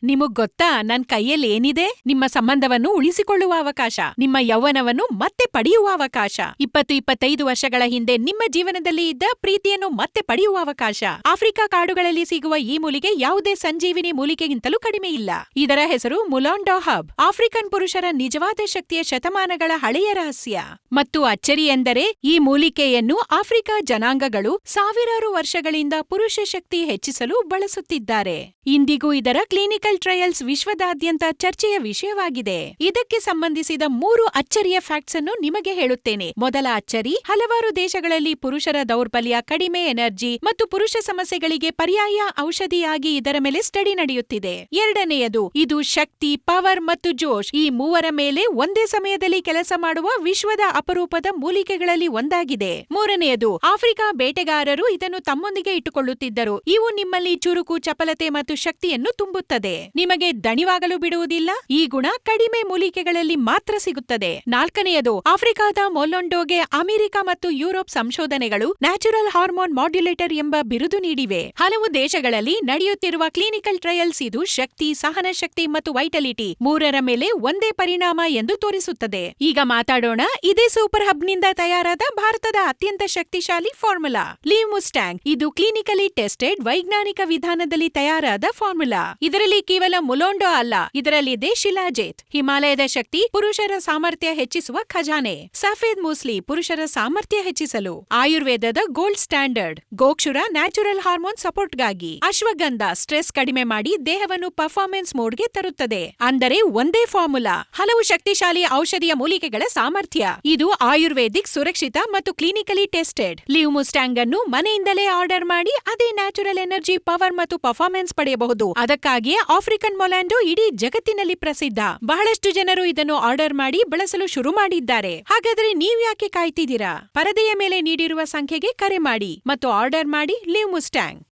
ನಿಮಗ್ ಗೊತ್ತಾ ನನ್ ಕೈಯಲ್ಲಿ ಏನಿದೆ? ನಿಮ್ಮ ಸಂಬಂಧವನ್ನು ಉಳಿಸಿಕೊಳ್ಳುವ ಅವಕಾಶ, ನಿಮ್ಮ ಯೌವನವನ್ನು ಮತ್ತೆ ಪಡೆಯುವ ಅವಕಾಶ, 20-25 ವರ್ಷಗಳ ಹಿಂದೆ ನಿಮ್ಮ ಜೀವನದಲ್ಲಿ ಇದ್ದ ಪ್ರೀತಿಯನ್ನು ಮತ್ತೆ ಪಡೆಯುವ ಅವಕಾಶ. ಆಫ್ರಿಕಾ ಕಾಡುಗಳಲ್ಲಿ ಸಿಗುವ ಈ ಮೂಲಿಕೆ ಯಾವುದೇ ಸಂಜೀವಿನಿ ಮೂಲಿಕೆಗಿಂತಲೂ ಕಡಿಮೆ ಇಲ್ಲ. ಇದರ ಹೆಸರು ಮುಲಾಂಡಾ ಹಬ್. ಆಫ್ರಿಕನ್ ಪುರುಷರ ನಿಜವಾದ ಶಕ್ತಿಯ ಶತಮಾನಗಳ ಹಳೆಯ ರಹಸ್ಯ. ಮತ್ತು ಅಚ್ಚರಿ ಎಂದರೆ ಈ ಮೂಲಿಕೆಯನ್ನು ಆಫ್ರಿಕಾ ಜನಾಂಗಗಳು ಸಾವಿರಾರು ವರ್ಷಗಳಿಂದ ಪುರುಷ ಶಕ್ತಿ ಹೆಚ್ಚಿಸಲು ಬಳಸುತ್ತಿದ್ದಾರೆ. ಇಂದಿಗೂ ಇದರ ಕ್ಲಿನಿಕಲ್ ಟ್ರಯಲ್ಸ್ ವಿಶ್ವದಾದ್ಯಂತ ಚರ್ಚೆಯ ವಿಷಯವಾಗಿದೆ. ಇದಕ್ಕೆ ಸಂಬಂಧಿಸಿದ 3 ಅಚ್ಚರಿಯ ಫ್ಯಾಕ್ಟ್ಸ್ ಅನ್ನು ನಿಮಗೆ ಹೇಳುತ್ತೇನೆ. ಮೊದಲ ಅಚ್ಚರಿ, ಹಲವಾರು ದೇಶಗಳಲ್ಲಿ ಪುರುಷರ ದೌರ್ಬಲ್ಯ, ಕಡಿಮೆ ಎನರ್ಜಿ ಮತ್ತು ಪುರುಷ ಸಮಸ್ಯೆಗಳಿಗೆ ಪರ್ಯಾಯ ಔಷಧಿಯಾಗಿ ಇದರ ಮೇಲೆ ಸ್ಟಡಿ ನಡೆಯುತ್ತಿದೆ. ಎರಡನೆಯದು, ಇದು ಶಕ್ತಿ, ಪವರ್ ಮತ್ತು ಜೋಶ್ ಈ ಮೂವರ ಮೇಲೆ ಒಂದೇ ಸಮಯದಲ್ಲಿ ಕೆಲಸ ಮಾಡುವ ವಿಶ್ವದ ಅಪರೂಪದ ಮೂಲಿಕೆಗಳಲ್ಲಿ ಒಂದಾಗಿದೆ. ಮೂರನೆಯದು, ಆಫ್ರಿಕಾ ಬೇಟೆಗಾರರು ಇದನ್ನು ತಮ್ಮೊಂದಿಗೆ ಇಟ್ಟುಕೊಳ್ಳುತ್ತಿದ್ದರು. ಇವು ನಿಮ್ಮಲ್ಲಿ ಚುರುಕು, ಚಪಲತೆ ಮತ್ತು ಶಕ್ತಿಯನ್ನು ತುಂಬುತ್ತದೆ. ನಿಮಗೆ ದಣಿವಾಗಲು ಬಿಡುವುದಿಲ್ಲ. ಈ ಗುಣ ಕಡಿಮೆ ಮೂಲಿಕೆಗಳಲ್ಲಿ ಮಾತ್ರ ಸಿಗುತ್ತದೆ. ನಾಲ್ಕನೆಯದು, ಆಫ್ರಿಕಾದ ಮೊಲೊಂಡೋಗೆ ಅಮೆರಿಕ ಮತ್ತು ಯುರೋಪ್ ಸಂಶೋಧನೆಗಳು ನ್ಯಾಚುರಲ್ ಹಾರ್ಮೋನ್ ಮಾಡ್ಯುಲೇಟರ್ ಎಂಬ ಬಿರುದು ನೀಡಿವೆ. ಹಲವು ದೇಶಗಳಲ್ಲಿ ನಡೆಯುತ್ತಿರುವ ಕ್ಲಿನಿಕಲ್ ಟ್ರಯಲ್ಸ್ ಇದು ಶಕ್ತಿ, ಸಹನ ಶಕ್ತಿ ಮತ್ತು ವೈಟಲಿಟಿ ಮೂರರ ಮೇಲೆ ಒಂದೇ ಪರಿಣಾಮ ಎಂದು ತೋರಿಸುತ್ತದೆ. ಈಗ ಮಾತಾಡೋಣ ಇದೇ ಸೂಪರ್ ಹಬ್ನಿಂದ ತಯಾರಾದ ಭಾರತದ ಅತ್ಯಂತ ಶಕ್ತಿಶಾಲಿ ಫಾರ್ಮುಲಾ ಲೀವ್ ಮುಸ್ಟ್ಯಾಂಗ್. ಇದು ಕ್ಲಿನಿಕಲಿ ಟೆಸ್ಟೆಡ್ ವೈಜ್ಞಾನಿಕ ವಿಧಾನದಲ್ಲಿ ತಯಾರಾದ ಫಾರ್ಮುಲಾ. ಇದರಲ್ಲಿ ಕೇವಲ ಮುಲೋಂಡೋ ಅಲ್ಲ, ಇದರಲ್ಲಿದೆ ಶಿಲಾಜೇತ್, ಹಿಮಾಲಯದ ಶಕ್ತಿ, ಪುರುಷರ ಸಾಮರ್ಥ್ಯ ಹೆಚ್ಚಿಸುವ ಖಜಾನೆ. ಸಫೇದ್ ಮೂಸ್ಲಿ, ಪುರುಷರ ಸಾಮರ್ಥ್ಯ ಹೆಚ್ಚಿಸಲು. ಆಯುರ್ವೇದದ ಗೋಲ್ಡ್ ಸ್ಟ್ಯಾಂಡರ್ಡ್ ಗೋಕ್ಷುರ, ನ್ಯಾಚುರಲ್ ಹಾರ್ಮೋನ್ ಸಪೋರ್ಟ್ಗಾಗಿ. ಅಶ್ವಗಂಧ, ಸ್ಟ್ರೆಸ್ ಕಡಿಮೆ ಮಾಡಿ ದೇಹವನ್ನು ಪರ್ಫಾರ್ಮೆನ್ಸ್ ಮೋಡ್ಗೆ ತರುತ್ತದೆ. ಅಂದರೆ ಒಂದೇ ಫಾರ್ಮುಲಾ, ಹಲವು ಶಕ್ತಿಶಾಲಿ ಔಷಧಿಯ ಮೂಲಿಕೆಗಳ ಸಾಮರ್ಥ್ಯ. ಇದು ಆಯುರ್ವೇದಿಕ್, ಸುರಕ್ಷಿತ ಮತ್ತು ಕ್ಲಿನಿಕಲಿ ಟೆಸ್ಟೆಡ್. ಲೀವ್ ಮುಸ್ಟ್ಯಾಂಗ್ ಅನ್ನು ಮನೆಯಿಂದಲೇ ಆರ್ಡರ್ ಮಾಡಿ ಅದೇ ನ್ಯಾಚುರಲ್ ಎನರ್ಜಿ, ಪವರ್ ಮತ್ತು ಪರ್ಫಾರ್ಮೆನ್ಸ್ ಪಡೆಯಬಹುದು. ಅದಕ್ಕಾಗಿಯೇ ಆಫ್ರಿಕನ್ ಮೊಲಾಂಡೋ ಇಡೀ ಜಗತ್ತಿನಲ್ಲಿ ಪ್ರಸಿದ್ಧ. ಬಹಳಷ್ಟು ಜನರು ಇದನ್ನು ಆರ್ಡರ್ ಮಾಡಿ ಬಳಸಲು ಶುರು ಮಾಡಿದ್ದಾರೆ. ಹಾಗಾದ್ರೆ ನೀವ್ಯಾಕೆ ಕಾಯ್ತಿದ್ದೀರಾ? ಪರದೆಯ ಮೇಲೆ ನೀಡಿರುವ ಸಂಖ್ಯೆಗೆ ಕರೆ ಮಾಡಿ ಮತ್ತು ಆರ್ಡರ್ ಮಾಡಿ ಲೀವ್ ಮುಸ್ಟ್ಯಾಂಗ್.